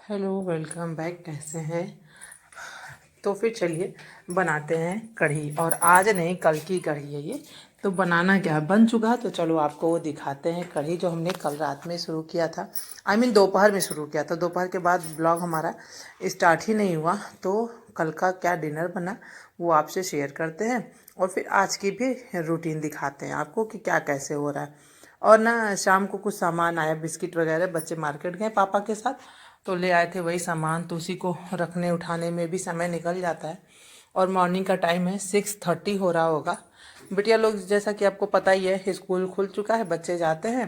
Hello, welcome back. कैसे हैं? तो फिर चलिए बनाते हैं कढ़ी। और आज नहीं, कल की कढ़ी है ये। तो बनाना क्या है, बन चुका है तो चलो आपको वो दिखाते हैं। कढ़ी जो हमने कल रात में शुरू किया था, दोपहर में शुरू किया था। दोपहर के बाद ब्लॉग हमारा स्टार्ट ही नहीं हुआ। तो कल का क्या डिनर बना वो आपसे शेयर करते हैं, और फिर आज की भी रूटीन दिखाते हैं आपको कि क्या कैसे हो रहा है। और ना, शाम को कुछ सामान आया, बिस्किट वगैरह। बच्चे मार्केट गए पापा के साथ, तो ले आए थे वही सामान। तो उसी को रखने उठाने में भी समय निकल जाता है। और मॉर्निंग का टाइम है, 6:30 हो रहा होगा। बिटिया लोग, जैसा कि आपको पता ही है, स्कूल खुल चुका है, बच्चे जाते हैं।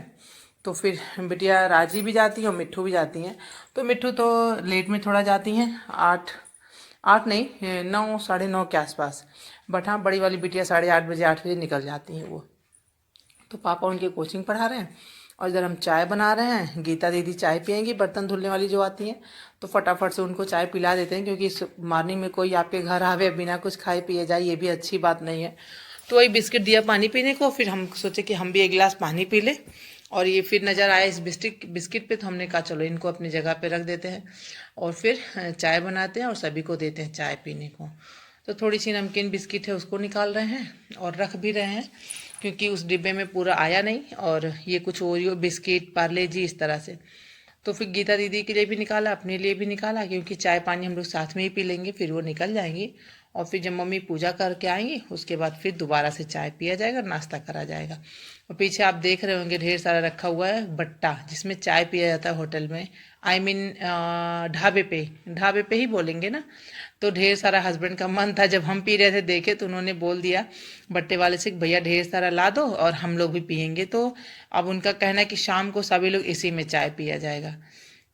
तो फिर बिटिया राजी भी जाती है और मिट्ठू भी जाती हैं। तो मिट्ठू तो लेट में थोड़ा जाती हैं, 8 8 नहीं, 9 9:30 के आसपास। बट हाँ, बड़ी वाली बिटिया 8:30 8 बजे निकल जाती हैं वो। तो पापा उनके कोचिंग पढ़ा रहे हैं, और इधर हम चाय बना रहे हैं। गीता दीदी चाय पियेंगी, बर्तन धुलने वाली जो आती हैं। तो फटाफट से उनको चाय पिला देते हैं, क्योंकि इस मॉर्निंग में कोई आपके घर आवे बिना कुछ खाए पिए जाए, ये भी अच्छी बात नहीं है। तो वही बिस्किट दिया पानी पीने को, फिर हम सोचे कि हम भी एक गिलास पानी पी लें। और ये फिर नज़र आया इस बिस्किट पे, तो हमने कहा चलो इनको अपनी जगह पे रख देते हैं, और फिर चाय बनाते हैं और सभी को देते हैं चाय पीने को। तो थोड़ी सी नमकीन बिस्किट है, उसको निकाल रहे हैं और रख भी रहे हैं, क्योंकि उस डिब्बे में पूरा आया नहीं। और ये कुछ ओरियो बिस्किट, पार्ले जी, इस तरह से। तो फिर गीता दीदी के लिए भी निकाला, अपने लिए भी निकाला, क्योंकि चाय पानी हम लोग साथ में ही पी लेंगे, फिर वो निकल जाएंगी। और फिर जब मम्मी पूजा करके आएंगी, उसके बाद फिर दोबारा से चाय पिया जाएगा, नाश्ता करा जाएगा। और पीछे आप देख रहे होंगे ढेर सारा रखा हुआ है बट्टा, जिसमें चाय पिया जाता है होटल में। ढाबे पे ही बोलेंगे ना। तो ढेर सारा हस्बैंड का मन था, जब हम पी रहे थे देखे, तो उन्होंने बोल दिया बट्टे वाले से, भैया ढेर सारा ला दो और हम लोग भी पियेंगे। तो अब उनका कहना है कि शाम को सभी लोग इसी में चाय पिया जाएगा।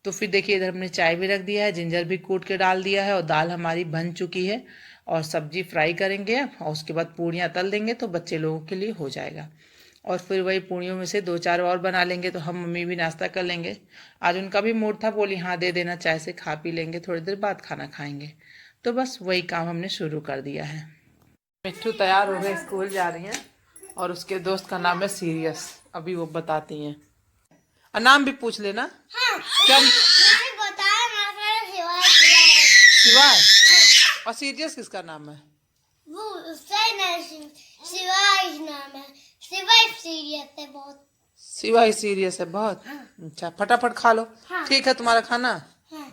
तो फिर देखिए, इधर हमने चाय भी रख दिया है, जिंजर भी कूट के डाल दिया है, और दाल हमारी बन चुकी है। और सब्जी फ्राई करेंगे अब, और उसके बाद पूड़ियाँ तल देंगे, तो बच्चे लोगों के लिए हो जाएगा। और फिर वही पूड़ियों में से 2 4 और बना लेंगे, तो हम मम्मी भी नाश्ता कर लेंगे। आज उनका भी मूड था, बोली हाँ दे देना, चाय से खा पी लेंगे, थोड़ी देर बाद खाना खाएंगे। तो बस वही काम हमने शुरू कर दिया है। मिट्टू तैयार हो गए, स्कूल जा रही हैं। और उसके दोस्त का नाम है सीरियस, अभी वो बताती हैं। और नाम भी पूछ लेना। हाँ, क्या शिवाय? और सीरियस किसका नाम है? वो उसका नाम शिवाय नाम है। शिवाय सीरियस है बहुत। शिवाय सीरियस है बहुत। हाँ। अच्छा, फटाफट खा लो। हाँ। ठीक है, तुम्हारा खाना। हाँ।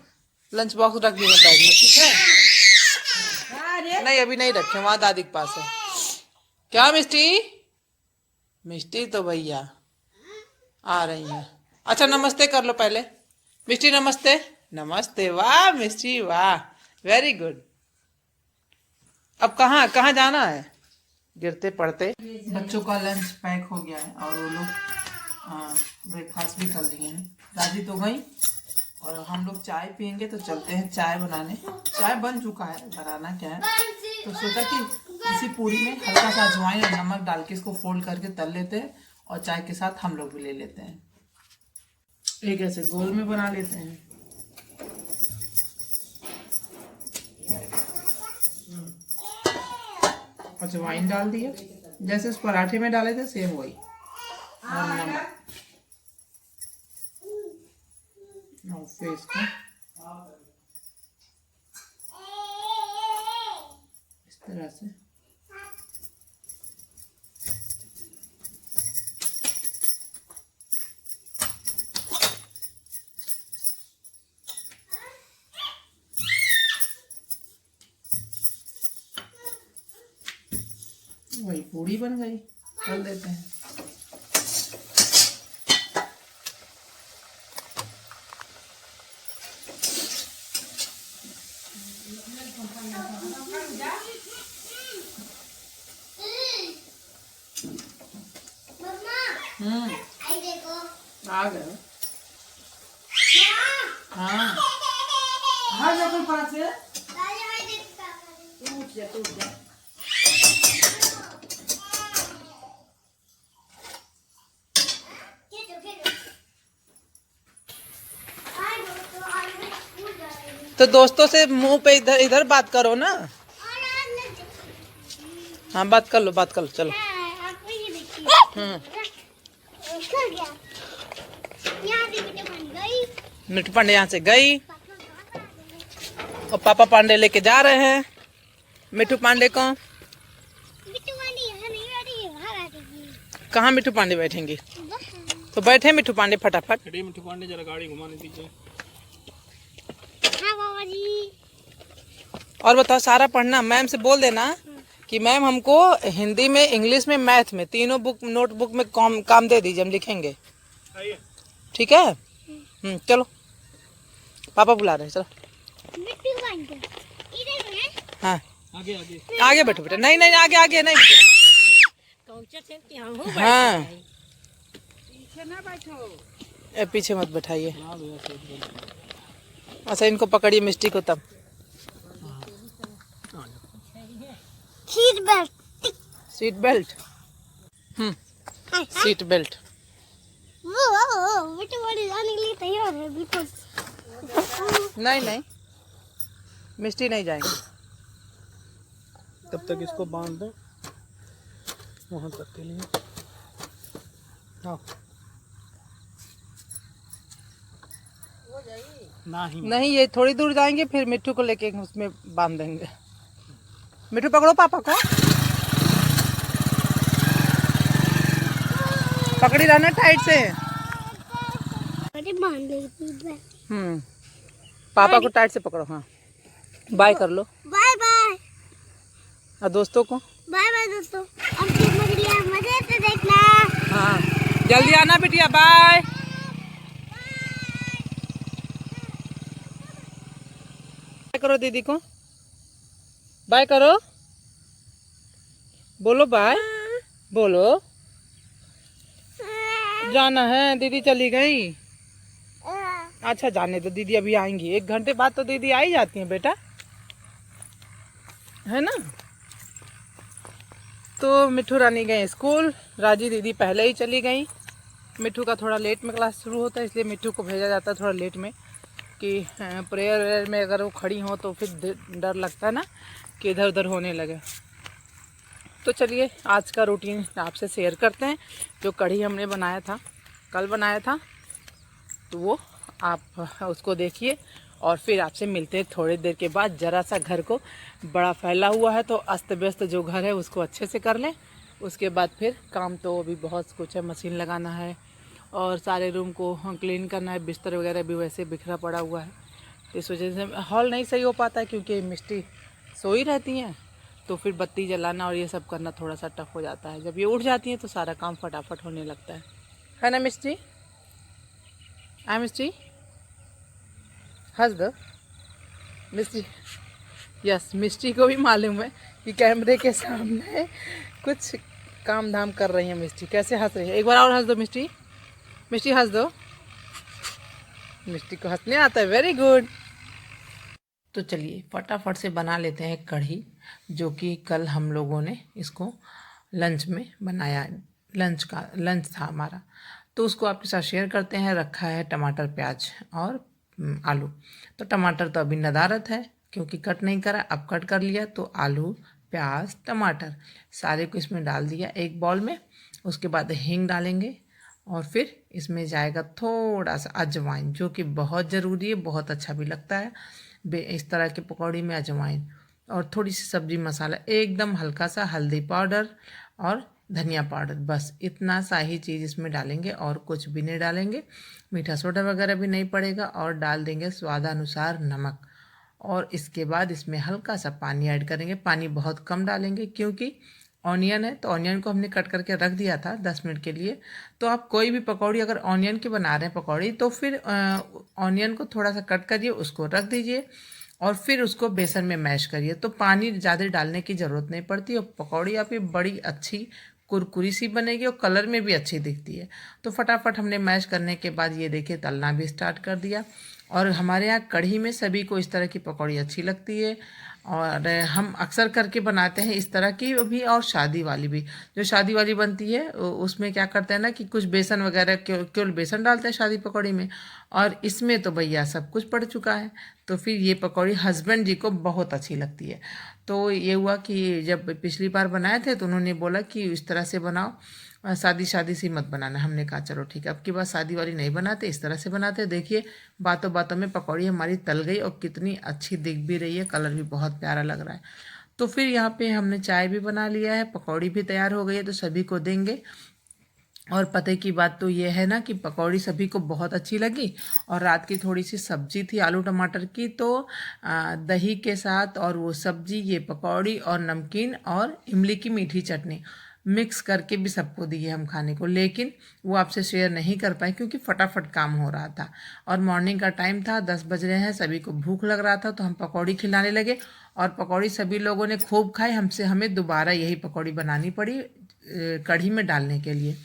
लंच बॉक्स रख दिया बैग में, ठीक है? हाँ। नहीं, अभी नहीं रखे, वहाँ दादी के पास है। क्या मिष्टी? मिष्टी तो भैया आ रही है। अच्छा, नमस्ते कर लो पहले। मिष्टी नमस्ते। नमस्ते, वाह मिष्टी वाह, वेरी गुड। अब कहाँ कहाँ जाना है? गिरते पड़ते। बच्चों का लंच पैक हो गया है, और वो लोग ब्रेकफास्ट भी कर लिए हैं। दादी तो गई, और हम लोग चाय पियेंगे, तो चलते हैं चाय बनाने। चाय बन चुका है, बनाना क्या है। तो सोचा कि इसी पूरी में हल्का सा अजवाइन और नमक डाल के इसको फोल्ड करके तल लेते हैं, और चाय के साथ हम लोग भी ले लेते हैं। एक ऐसे गोल में बना लेते हैं। अजवाइन डाल दिए, जैसे उस पराठे में डाले थे सेम वही। और नमक, और फिर इसको इस तरह से वही पूड़ी बन गई, तल देते हैं। आ गए। हाँ, आ जा कोई पास है। टूट जा, टूट जा। तो दोस्तों से मुंह पे इधर इधर बात करो ना। हाँ, बात कर लो, बात कर लो, चलो। मिट्टू पांडे यहाँ से गई। और पापा पांडे लेके जा रहे हैं मिठू पांडे को। कहाँ मिठू पांडे बैठेंगे? तो बैठे मिठू पांडे फटाफट। मिठू पांडे जरा गाड़ी घुमाने दीजिए। हाँ बाबा जी। और बताओ सारा पढ़ना, मैम से बोल देना कि मैम हमको हिंदी में, इंग्लिश में, मैथ में तीनों बुक नोटबुक में काम दे दीजिए, हम लिखेंगे। ठीक है? चलो पापा बुला रहे हैं, चलो। हाँ आगे आगे आगे बैठो बेटा। नहीं नहीं आगे आगे नहीं। हाँ पीछे मत बैठाइए। अच्छा इनको पकड़िए मिस्टी को तब। Seat belt. Seat belt. Seat belt. वो बेटे बड़ी जाने के लिए तैयार है बिल्कुल। नहीं नहीं मिस्टी नहीं जाएंगे। तब तक इसको बांध दो वहां तक के लिए। हाँ नहीं ये थोड़ी दूर जाएंगे फिर मिट्टू को लेके उसमें बांध देंगे। मिट्टू पकड़ो पापा को, पकड़ी रहना टाइट से। पापा को टाइट से पकड़ो। हाँ बाय कर लो। Bye bye. और दोस्तों को बाय बाय दोस्तों। अब मजे से देखना। हाँ जल्दी आना बिटिया। बाय। बाय करो दीदी को, बाय करो, बोलो बाय, बोलो। जाना है, दीदी चली गई। अच्छा जाने दो, दीदी अभी आएंगी, 1 घंटे बाद तो दीदी आ ही जाती हैं बेटा, है ना। तो मिठू रानी गए स्कूल, राजी दीदी पहले ही चली गई। मिठू का थोड़ा लेट में क्लास शुरू होता है, इसलिए मिठू को भेजा जाता है थोड़ा लेट में, कि प्रेयर वेयर में अगर वो खड़ी हो तो फिर डर लगता है ना कि इधर उधर होने लगे। तो चलिए आज का रूटीन आपसे शेयर करते हैं। जो कढ़ी हमने बनाया था, कल बनाया था, तो वो आप उसको देखिए और फिर आपसे मिलते हैं थोड़ी देर के बाद। ज़रा सा घर को बड़ा फैला हुआ है तो अस्त व्यस्त जो घर है उसको अच्छे से कर लें। उसके बाद फिर काम तो अभी बहुत कुछ है, मशीन लगाना है और सारे रूम को क्लीन करना है, बिस्तर वगैरह भी वैसे बिखरा पड़ा हुआ है। इस वजह से हॉल नहीं सही हो पाता है क्योंकि मिस्टी सोई रहती हैं, तो फिर बत्ती जलाना और ये सब करना थोड़ा सा टफ हो जाता है। जब ये उठ जाती हैं तो सारा काम फटाफट होने लगता है ना मिस्टी? मिस्टी हंस दो मिस्टी। यस मिस्टी को भी मालूम है कि कैमरे के सामने कुछ काम धाम कर रही है मिस्टी। कैसे हंस रही है, एक बार और हंस दो मिस्टी। मिस्टी हंस दो। मिस्टी को हंसने आता है, वेरी गुड। तो चलिए फटाफट से बना लेते हैं कढ़ी, जो कि कल हम लोगों ने इसको लंच में बनाया। लंच था हमारा, तो उसको आपके साथ शेयर करते हैं। रखा है टमाटर, प्याज और आलू। तो टमाटर तो अभी नदारत है क्योंकि कट नहीं करा, अब कट कर लिया। तो आलू, प्याज, टमाटर सारे को इसमें डाल दिया एक बाउल में। उसके बाद हींग डालेंगे और फिर इसमें जाएगा थोड़ा सा अजवाइन, जो कि बहुत ज़रूरी है, बहुत अच्छा भी लगता है इस तरह के पकौड़ी में अजवाइन। और थोड़ी सी सब्जी मसाला, एकदम हल्का सा हल्दी पाउडर और धनिया पाउडर, बस इतना सा ही चीज़ इसमें डालेंगे और कुछ भी नहीं डालेंगे। मीठा सोडा वगैरह भी नहीं पड़ेगा और डाल देंगे स्वादानुसार नमक। और इसके बाद इसमें हल्का सा पानी ऐड करेंगे। पानी बहुत कम डालेंगे क्योंकि ऑनियन है, तो ऑनियन को हमने कट करके रख दिया था 10 मिनट के लिए। तो आप कोई भी पकौड़ी अगर ऑनियन की बना रहे हैं पकौड़ी, तो फिर ऑनियन को थोड़ा सा कट करिए, उसको रख दीजिए और फिर उसको बेसन में मैश करिए। तो पानी ज़्यादा डालने की ज़रूरत नहीं पड़ती और पकौड़ी आपकी बड़ी अच्छी कुरकुरी सी बनेगी और कलर में भी अच्छी दिखती है। तो फटाफट हमने मैश करने के बाद ये देखिए तलना भी स्टार्ट कर दिया। और हमारे यहाँ कढ़ी में सभी को इस तरह की पकौड़ी अच्छी लगती है और हम अक्सर करके बनाते हैं इस तरह की भी, और शादी वाली भी। जो शादी वाली बनती है उसमें क्या करते हैं ना कि कुछ बेसन वगैरह, केवल बेसन डालते हैं शादी पकौड़ी में, और इसमें तो भैया सब कुछ पड़ चुका है। तो फिर ये पकौड़ी हस्बैंड जी को बहुत अच्छी लगती है। तो ये हुआ कि जब पिछली बार बनाए थे तो उन्होंने बोला कि इस तरह से बनाओ शादी शादी सी मत बनाना। हमने कहा चलो ठीक है, अब की बात शादी वाली नहीं बनाते, इस तरह से बनाते। देखिए बातों बातों में पकौड़ी हमारी तल गई और कितनी अच्छी दिख भी रही है, कलर भी बहुत प्यारा लग रहा है। तो फिर यहाँ पे हमने चाय भी बना लिया है, पकौड़ी भी तैयार हो गई है, तो सभी को देंगे। और पते की बात तो ये है ना कि पकौड़ी सभी को बहुत अच्छी लगी, और रात की थोड़ी सी सब्जी थी आलू टमाटर की, तो दही के साथ और वो सब्जी, ये पकौड़ी और नमकीन और इमली की मीठी चटनी मिक्स करके भी सबको दिए हम खाने को। लेकिन वो आपसे शेयर नहीं कर पाए क्योंकि फटाफट काम हो रहा था और मॉर्निंग का टाइम था, 10 बज रहे हैं, सभी को भूख लग रहा था, तो हम पकौड़ी खिलाने लगे। और पकौड़ी सभी लोगों ने खूब खाई, हमें दोबारा यही पकौड़ी बनानी पड़ी कढ़ी में डालने के लिए।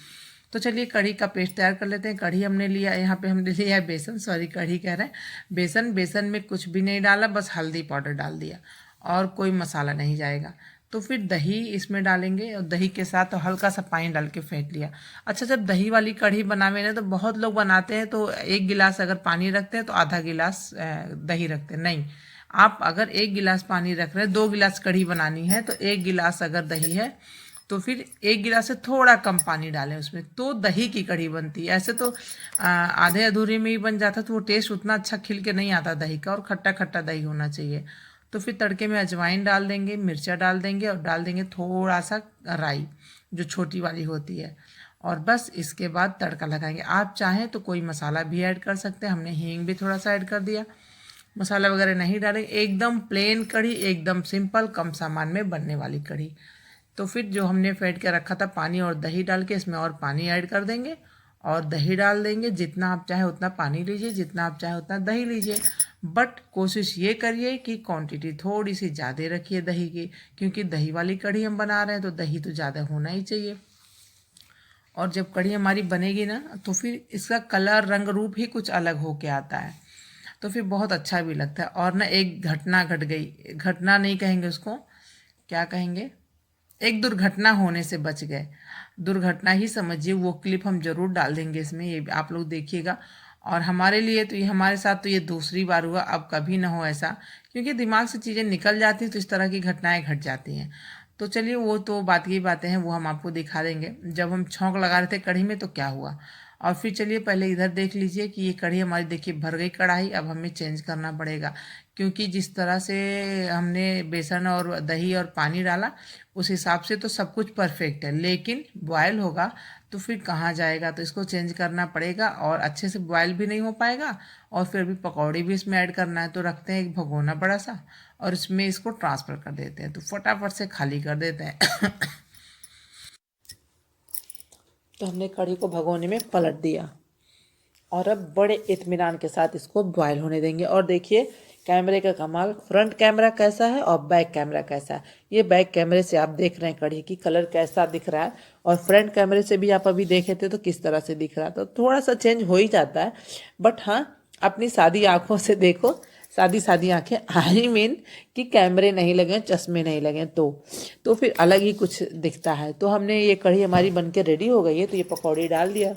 तो चलिए कढ़ी का पेस्ट तैयार कर लेते हैं। कढ़ी हमने लिया, यहाँ पे हमने लिया है बेसन, सॉरी कढ़ी कह रहे हैं बेसन। बेसन में कुछ भी नहीं डाला, बस हल्दी पाउडर डाल दिया और कोई मसाला नहीं जाएगा। तो फिर दही इसमें डालेंगे और दही के साथ हल्का सा पानी डाल के फेंट लिया। अच्छा, जब दही वाली कढ़ी बनावे ना, तो बहुत लोग बनाते हैं तो 1 गिलास अगर पानी रखते हैं तो आधा गिलास दही रखते हैं। नहीं, आप अगर 1 गिलास पानी रख रहे हैं, 2 गिलास कढ़ी बनानी है, तो 1 गिलास अगर दही है तो फिर 1 गिलास से थोड़ा कम पानी डालें उसमें, तो दही की कढ़ी बनती है। ऐसे तो आधे अधूरे में ही बन जाता, तो वो टेस्ट उतना अच्छा खिल के नहीं आता दही का, और खट्टा खट्टा दही होना चाहिए। तो फिर तड़के में अजवाइन डाल देंगे, मिर्चा डाल देंगे और डाल देंगे थोड़ा सा राई जो छोटी वाली होती है, और बस इसके बाद तड़का लगाएंगे। आप चाहें तो कोई मसाला भी ऐड कर सकते हैं, हमने हींग भी थोड़ा सा ऐड कर दिया। मसाला वगैरह नहीं डालेंगे, एकदम प्लेन कढ़ी, एकदम सिंपल कम सामान में बनने वाली कढ़ी। तो फिर जो हमने फेंट के रखा था पानी और दही डाल के, इसमें और पानी ऐड कर देंगे और दही डाल देंगे। जितना आप चाहे उतना पानी लीजिए, जितना आप चाहे उतना दही लीजिए, बट कोशिश ये करिए कि क्वांटिटी थोड़ी सी ज़्यादा रखिए दही की, क्योंकि दही वाली कढ़ी हम बना रहे हैं तो दही तो ज़्यादा होना ही चाहिए। और जब कढ़ी हमारी बनेगी ना, तो फिर इसका कलर रंग रूप ही कुछ अलग हो के आता है, तो फिर बहुत अच्छा भी लगता है। और ना एक घटना घट गई, घटना नहीं कहेंगे उसको, क्या कहेंगे, एक दुर्घटना होने से बच गए। दुर्घटना ही समझिए, वो क्लिप हम जरूर डाल देंगे इसमें, ये आप लोग देखिएगा। और हमारे लिए तो ये, हमारे साथ तो ये दूसरी बार हुआ, अब कभी ना हो ऐसा, क्योंकि दिमाग से चीज़ें निकल जाती हैं तो इस तरह की घटनाएं घट जाती हैं। तो चलिए वो तो बात की बातें हैं, वो हम आपको दिखा देंगे। जब हम छौंक लगा रहे थे कढ़ी में तो क्या हुआ। और फिर चलिए पहले इधर देख लीजिए कि ये कढ़ी हमारी, देखिए भर गई कढ़ाई। अब हमें चेंज करना पड़ेगा, क्योंकि जिस तरह से हमने बेसन और दही और पानी डाला उस हिसाब से तो सब कुछ परफेक्ट है, लेकिन बॉयल होगा तो फिर कहाँ जाएगा, तो इसको चेंज करना पड़ेगा। और अच्छे से बॉयल भी नहीं हो पाएगा, और फिर भी पकौड़ी भी इसमें ऐड करना है। तो रखते हैं एक भगोना बड़ा सा और इसमें इसको ट्रांसफ़र कर देते हैं, तो फटाफट से खाली कर देते हैं। तो हमने कढ़ी को भगोने में पलट दिया और अब बड़े इत्मीनान के साथ इसको बॉयल होने देंगे। और देखिए कैमरे का कमाल, फ्रंट कैमरा कैसा है और बैक कैमरा कैसा है। ये बैक कैमरे से आप देख रहे हैं कढ़ी की कलर कैसा दिख रहा है, और फ्रंट कैमरे से भी आप अभी देखे थे तो किस तरह से दिख रहा था। तो थोड़ा सा चेंज हो ही जाता है, बट हाँ अपनी सादी आँखों से देखो, सादी सादी आँखें, आई मीन कि कैमरे नहीं लगे, चश्मे नहीं लगे, तो फिर अलग ही कुछ दिखता है। तो हमने ये कढ़ी हमारी बन के रेडी हो गई है, तो ये पकौड़ी डाल दिया।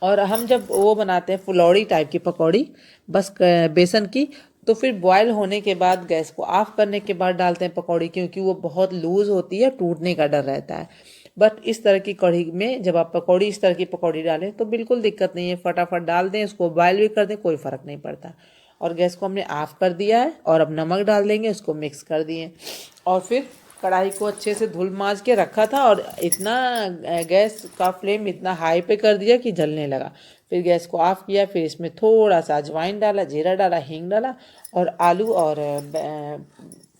और हम जब वो बनाते हैं फुलौड़ी टाइप की पकौड़ी, बस बेसन की, तो फिर बॉयल होने के बाद गैस को ऑफ करने के बाद डालते हैं पकौड़ी, क्योंकि वो बहुत लूज़ होती है, टूटने का डर रहता है। बट इस तरह की कढ़ी में जब आप पकौड़ी, इस तरह की पकौड़ी डालें तो बिल्कुल दिक्कत नहीं है, फटाफट डाल दें, उसको बॉयल भी कर दें, कोई फ़र्क नहीं पड़ता। और गैस को हमने ऑफ कर दिया है और अब नमक डाल देंगे, उसको मिक्स कर दिए और फिर कढ़ाई को अच्छे से धुल मांज के रखा था, और इतना गैस का फ्लेम इतना हाई पे कर दिया कि जलने लगा। फिर गैस को ऑफ किया, फिर इसमें थोड़ा सा अजवाइन डाला, जीरा डाला, हींग डाला, और आलू और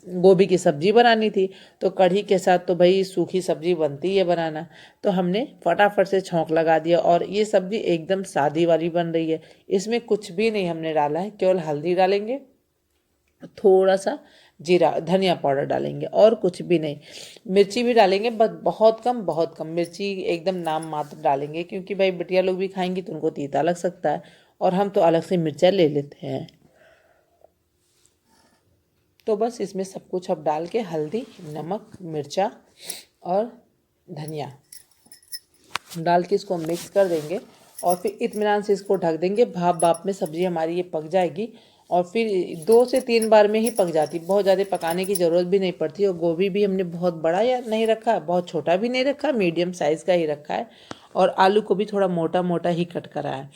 गोभी की सब्जी बनानी थी। तो कढ़ी के साथ तो भाई सूखी सब्जी बनती है बनाना, तो हमने फटाफट से छौंक लगा दिया। और ये सब्जी एकदम सादी वाली बन रही है, इसमें कुछ भी नहीं हमने डाला है, केवल हल्दी डालेंगे, थोड़ा सा जीरा धनिया पाउडर डालेंगे और कुछ भी नहीं। मिर्ची भी डालेंगे बस बहुत कम, बहुत कम मिर्ची, एकदम नाम मात्र डालेंगे, क्योंकि भाई बिटिया लोग भी खाएंगी तो उनको तीता लग सकता है, और हम तो अलग से मिर्चा ले लेते हैं। तो बस इसमें सब कुछ अब डाल के हल्दी, नमक, मिर्चा और धनिया डाल के इसको मिक्स कर देंगे, और फिर इत्मीनान से इसको ढक देंगे। भाप में सब्ज़ी हमारी ये पक जाएगी। और फिर 2 से 3 बार में ही पक जाती, बहुत ज़्यादा पकाने की ज़रूरत भी नहीं पड़ती। और गोभी भी हमने बहुत बड़ा या नहीं रखा, बहुत छोटा भी नहीं रखा, मीडियम साइज़ का ही रखा है। और आलू को भी थोड़ा मोटा मोटा ही कट करा है।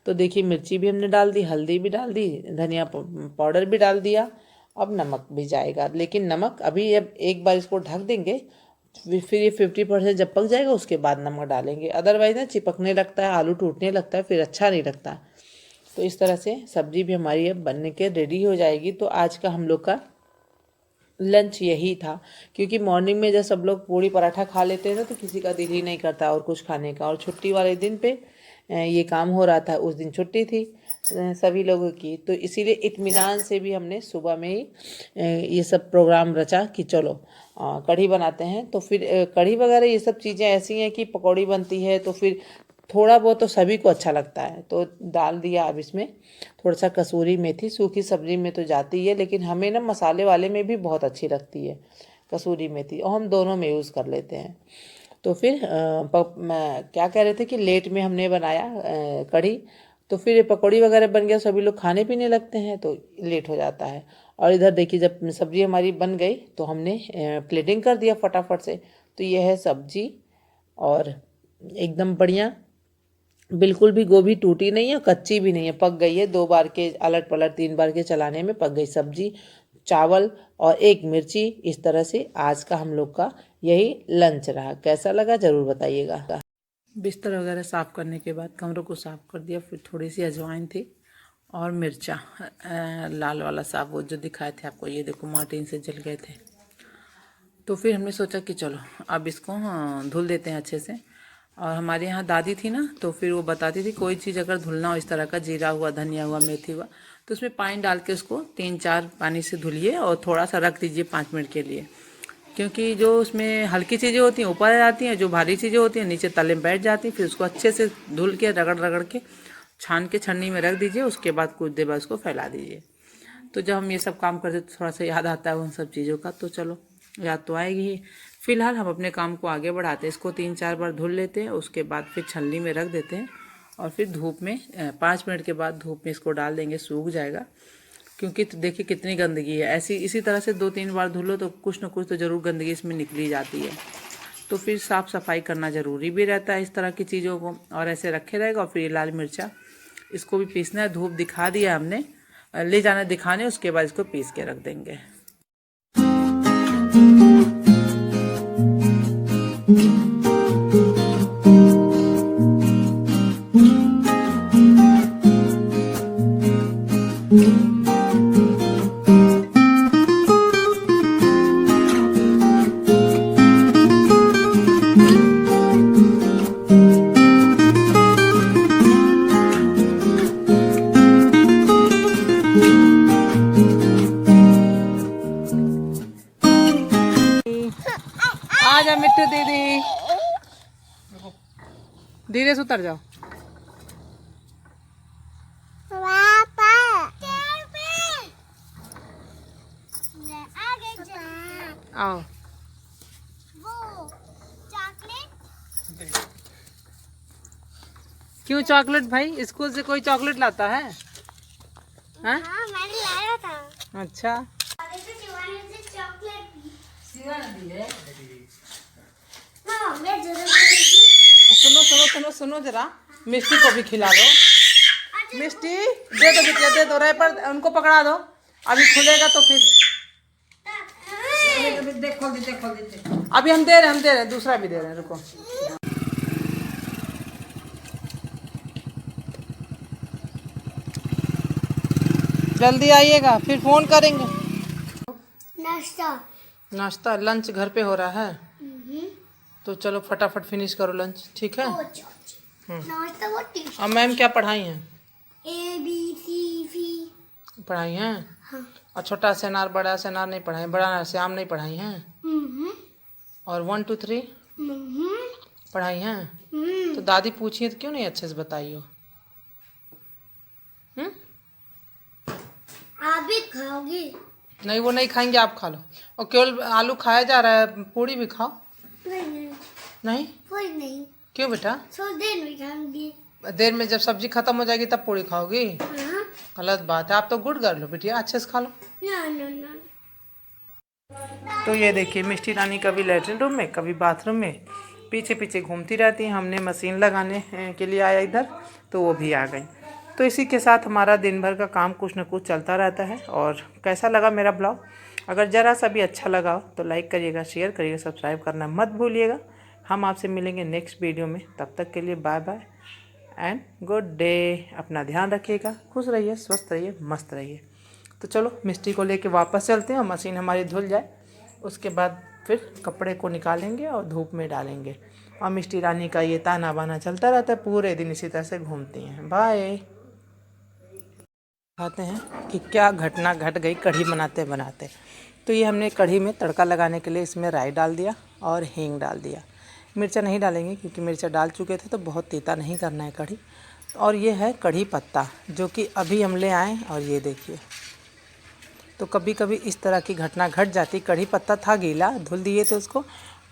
तो देखिए मिर्ची भी हमने डाल दी, हल्दी भी डाल दी, धनिया पाउडर भी डाल दिया। अब नमक भी जाएगा, लेकिन नमक अभी अब एक बार इसको ढक देंगे, फिर ये 50% जब पक जाएगा उसके बाद नमक डालेंगे। अदरवाइज़ ना चिपकने लगता है, आलू टूटने लगता है, फिर अच्छा नहीं लगता। तो इस तरह से सब्ज़ी भी हमारी अब बनने के रेडी हो जाएगी। तो आज का हम लोग का लंच यही था, क्योंकि मॉर्निंग में जब सब लोग पूड़ी पराठा खा लेते हैं ना तो किसी का दिल ही नहीं करता और कुछ खाने का। और छुट्टी वाले दिन पे ये काम हो रहा था, उस दिन छुट्टी थी सभी लोगों की, तो इसीलिए इत्मीनान से भी हमने सुबह में ही ये सब प्रोग्राम रचा कि चलो कढ़ी बनाते हैं। तो फिर कढ़ी वगैरह ये सब चीज़ें ऐसी हैं कि पकौड़ी बनती है तो फिर थोड़ा बहुत तो सभी को अच्छा लगता है, तो डाल दिया। अब इसमें थोड़ा सा कसूरी मेथी, सूखी सब्जी में तो जाती है, लेकिन हमें ना मसाले वाले में भी बहुत अच्छी लगती है कसूरी मेथी, और हम दोनों में यूज़ कर लेते हैं। तो फिर क्या कह रहे थे कि लेट में हमने बनाया कढ़ी, तो फिर पकौड़ी वगैरह बन गया, सभी लोग खाने पीने लगते हैं तो लेट हो जाता है। और इधर देखिए जब सब्ज़ी हमारी बन गई तो हमने प्लेटिंग कर दिया फटाफट से। तो ये है सब्ज़ी, और एकदम बढ़िया, बिल्कुल भी गोभी टूटी नहीं है, कच्ची भी नहीं है, पक गई है। 2 बार के अलट पलट 3 बार के चलाने में पक गई सब्जी, चावल और 1 मिर्ची। इस तरह से आज का हम लोग का यही लंच रहा। कैसा लगा ज़रूर बताइएगा। बिस्तर वगैरह साफ़ करने के बाद कमरों को साफ़ कर दिया, फिर थोड़ी सी अजवाइन थी और मिर्चा लाल वाला साफ, वो जो दिखाए थे आपको, ये देखो मार्टिन से जल गए थे। तो फिर हमने सोचा कि चलो अब इसको धुल देते हैं अच्छे से। और हमारे यहाँ दादी थी ना, तो फिर वो बताती थी कोई चीज़ अगर धुलना हो इस तरह का, जीरा हुआ, धनिया हुआ, मेथी हुआ, तो उसमें पानी डाल के उसको 3-4 पानी से धुलिए और थोड़ा सा रख दीजिए 5 मिनट के लिए, क्योंकि जो उसमें हल्की चीज़ें होती हैं ऊपर आ जाती हैं, जो भारी चीज़ें होती हैं नीचे तले में बैठ जाती हैं। फिर उसको अच्छे से धुल के रगड़ रगड़ के छान के छन्नी में रख दीजिए, उसके बाद कुछ देर बाद उसको फैला दीजिए। तो जब हम ये सब काम करते तो थोड़ा सा याद आता है उन सब चीज़ों का, तो चलो याद तो आएगी ही। फिलहाल हम अपने काम को आगे बढ़ाते हैं, इसको 3-4 बार धुल लेते हैं, उसके बाद फिर छलनी में रख देते हैं और फिर धूप में 5 मिनट के बाद धूप में इसको डाल देंगे, सूख जाएगा। क्योंकि तो देखिए कितनी गंदगी है, ऐसी इसी तरह से 2-3 बार धुलो तो कुछ ना कुछ तो ज़रूर गंदगी इसमें निकली जाती है। तो फिर साफ़ सफाई करना ज़रूरी भी रहता है इस तरह की चीज़ों को। और ऐसे रखे रहेगा। और फिर ये लाल मिर्चा, इसको भी पीसना है, धूप दिखा दिया हमने, ले जाना दिखाने, उसके बाद इसको पीस के रख देंगे। आजा मिट्टू दीदी, धीरे से उतर जाओ। आओ। क्यों चॉकलेट भाई, स्कूल से कोई चॉकलेट लाता है? हाँ मैंने लाया था। अच्छा, सुनो सुनो सुनो सुनो जरा, मिष्टी को भी खिला दो। मिष्टी दे दो बिटिया, दे दो, रैपर उनको पकड़ा दो, अभी खुलेगा तो फिर अभी हम दे रहे हैं, दूसरा भी दे रहे हैं, रुको। जल्दी आइएगा, फिर फोन करेंगे। नाश्ता लंच घर पे हो रहा है, तो चलो फटाफट फिनिश करो लंच, ठीक है। अब मैम क्या पढ़ाई हैं? ABCD पढ़ाई हैं। हाँ। और छोटा से अनार बड़ा से अनार नहीं पढ़ाई, बड़ा से आम नहीं पढ़ाई हैं। और 1 2 3 पढ़ाई हैं। तो दादी पूछी तो क्यों नहीं अच्छे से बताई हो? आप भी खाओगे? नहीं, वो नहीं खाएंगे, आप खा लो। और केवल आलू खाया जा रहा है, पूड़ी भी खाओ। नहीं पूरी नहीं। क्यों बेटा? थोड़ी देर में खाऊंगी। देर में जब सब्जी खत्म हो जाएगी तब पूड़ी खाओगी? हाँ। गलत बात है, आप तो गुड गर्ल हो बिटिया, अच्छे से खा लो। No, no, no. तो ये देखिए मिष्टी रानी कभी लेटरिन रूम में कभी बाथरूम में पीछे पीछे घूमती रहती है। हमने मशीन लगाने के लिए आया इधर, तो वो भी आ गई। तो इसी के साथ हमारा दिन भर का काम कुछ न कुछ चलता रहता है। और कैसा लगा मेरा ब्लॉग? अगर ज़रा सा भी अच्छा लगा हो तो लाइक करिएगा, शेयर करिएगा, सब्सक्राइब करना मत भूलिएगा। हम आपसे मिलेंगे नेक्स्ट वीडियो में, तब तक के लिए bye bye and good day. अपना ध्यान रखिएगा, खुश रहिए, स्वस्थ रहिए, मस्त रहिए। तो चलो मिष्टी को लेके वापस चलते हैं और मशीन हमारी धुल जाए, उसके बाद फिर कपड़े को निकालेंगे और धूप में डालेंगे। और मिष्टी रानी का ये ताना बाना चलता रहता है, पूरे दिन इसी तरह से घूमती हैं। बाय। कहते हैं कि क्या घटना घट गई कढ़ी बनाते बनाते। तो ये हमने कढ़ी में तड़का लगाने के लिए इसमें राई डाल दिया और हींग डाल दिया। मिर्चा नहीं डालेंगे क्योंकि मिर्चा डाल चुके थे, तो बहुत तीता नहीं करना है कढ़ी। और ये है कढ़ी पत्ता जो कि अभी हम ले आए, और ये देखिए। तो कभी कभी इस तरह की घटना घट जाती। कढ़ी पत्ता था गीला, धुल दिए थे, उसको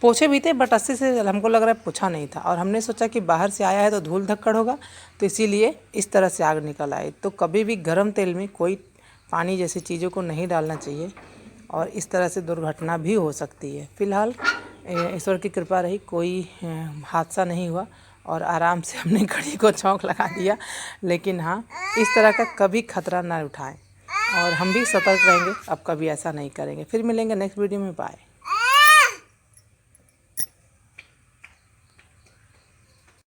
पोछे भी थे, बट अस्सी से हमको लग रहा है पोछा नहीं था। और हमने सोचा कि बाहर से आया है तो धूल धक्कड़ होगा, तो इसीलिए इस तरह से आग निकल आई। तो कभी भी गर्म तेल में कोई पानी जैसी चीज़ों को नहीं डालना चाहिए, और इस तरह से दुर्घटना भी हो सकती है। फ़िलहाल ईश्वर की कृपा रही, कोई हादसा नहीं हुआ और आराम से हमने कढ़ी को छौंक लगा दिया। लेकिन हाँ, इस तरह का कभी खतरा ना उठाएं, और हम भी सतर्क रहेंगे, अब कभी ऐसा नहीं करेंगे। फिर मिलेंगे नेक्स्ट वीडियो में, बाय।